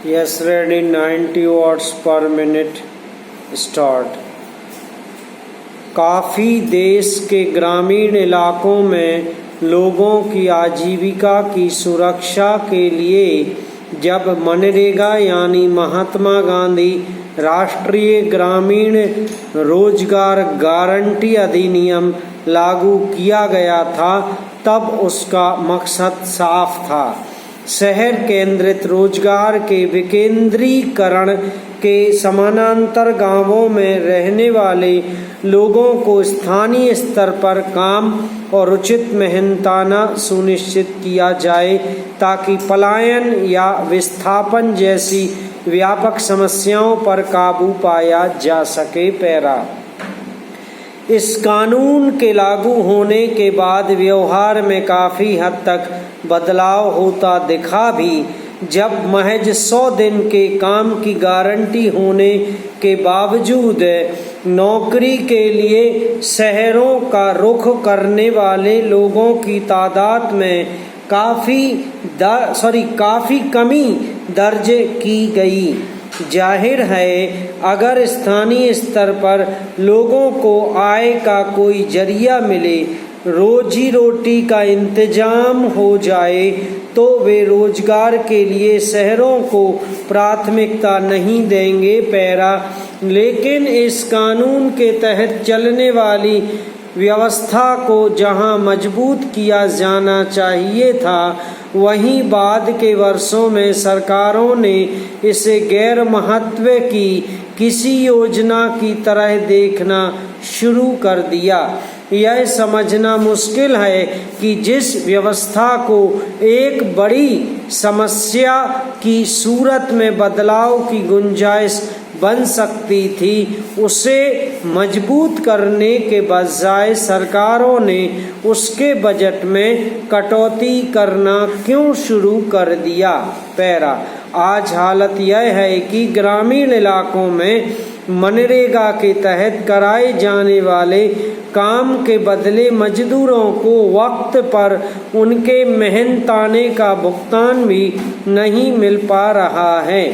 Yes, ready. 90 watts per minute. Start. काफ़ी देश के ग्रामीण इलाकों में लोगों की आजीविका की सुरक्षा के लिए जब मनरेगा यानी महात्मा गांधी राष्ट्रीय ग्रामीण रोजगार गारंटी अधिनियम लागू किया गया था, तब उसका मकसद साफ था। शहर केंद्रित रोजगार के विकेंद्रीकरण के समानांतर गांवों में रहने वाले लोगों को स्थानीय स्तर पर काम और उचित मेहनताना सुनिश्चित किया जाए ताकि पलायन या विस्थापन जैसी व्यापक समस्याओं पर काबू पाया जा सके। पैरा इस कानून के लागू होने के बाद व्यवहार में काफ़ी हद तक बदलाव होता दिखा भी। जब महज 100 दिन के काम की गारंटी होने के बावजूद नौकरी के लिए शहरों का रुख करने वाले लोगों की तादाद में काफ़ी कमी दर्ज की गई। जाहिर है, अगर स्थानीय स्तर पर लोगों को आय का कोई जरिया मिले, रोजी रोटी का इंतजाम हो जाए, तो वे रोजगार के लिए शहरों को प्राथमिकता नहीं देंगे। पैरा लेकिन इस कानून के तहत चलने वाली व्यवस्था को जहां मजबूत किया जाना चाहिए था, वहीं बाद के वर्षों में सरकारों ने इसे गैर महत्व की किसी योजना की तरह देखना शुरू कर दिया। यह समझना मुश्किल है कि जिस व्यवस्था को एक बड़ी समस्या की सूरत में बदलाव की गुंजाइश बन सकती थी, उसे मजबूत करने के बजाय सरकारों ने उसके बजट में कटौती करना क्यों शुरू कर दिया। पैरा आज हालत यह है कि ग्रामीण इलाकों में मनरेगा के तहत कराए जाने वाले काम के बदले मजदूरों को वक्त पर उनके मेहनताने का भुगतान भी नहीं मिल पा रहा है।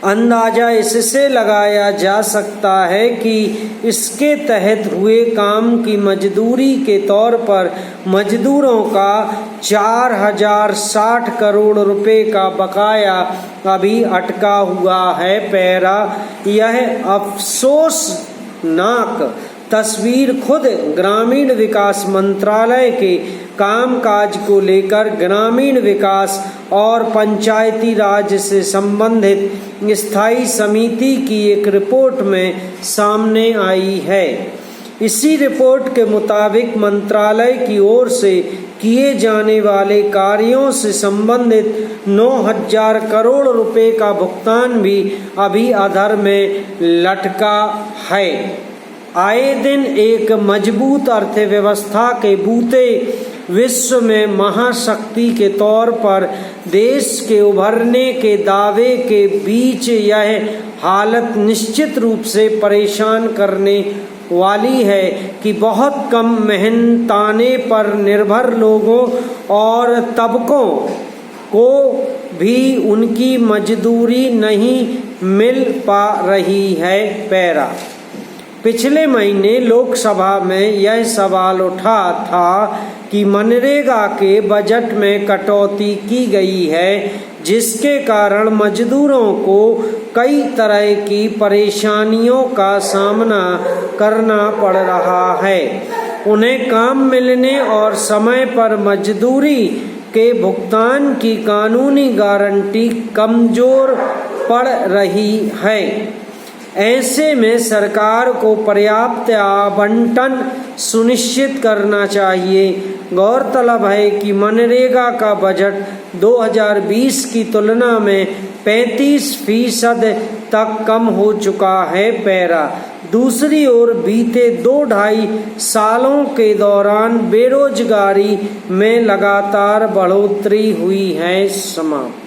अंदाजा इससे लगाया जा सकता है कि इसके तहत हुए काम की मजदूरी के तौर पर मजदूरों का 4060 करोड़ रुपए का बकाया अभी अटका हुआ है। पैरा यह अफसोसनाक तस्वीर खुद ग्रामीण विकास मंत्रालय के कामकाज को लेकर ग्रामीण विकास और पंचायती राज से संबंधित स्थायी समिति की एक रिपोर्ट में सामने आई है। इसी रिपोर्ट के मुताबिक मंत्रालय की ओर से किए जाने वाले कार्यों से संबंधित 9000 करोड़ रुपए का भुगतान भी अभी अधर में लटका है। आए दिन एक मजबूत अर्थव्यवस्था के बूते विश्व में महाशक्ति के तौर पर देश के उभरने के दावे के बीच यह हालत निश्चित रूप से परेशान करने वाली है कि बहुत कम मेहनताने पर निर्भर लोगों और तबकों को भी उनकी मजदूरी नहीं मिल पा रही है। पैरा पिछले महीने लोकसभा में यह सवाल उठा था कि मनरेगा के बजट में कटौती की गई है, जिसके कारण मजदूरों को कई तरह की परेशानियों का सामना करना पड़ रहा है। उन्हें काम मिलने और समय पर मजदूरी के भुगतान की कानूनी गारंटी कमजोर पड़ रही है। ऐसे में सरकार को पर्याप्त आवंटन सुनिश्चित करना चाहिए। गौरतलब है कि मनरेगा का बजट 2020 की तुलना में 35% तक कम हो चुका है। पैरा दूसरी ओर बीते 2-2.5 सालों के दौरान बेरोजगारी में लगातार बढ़ोतरी हुई है। समाप्त।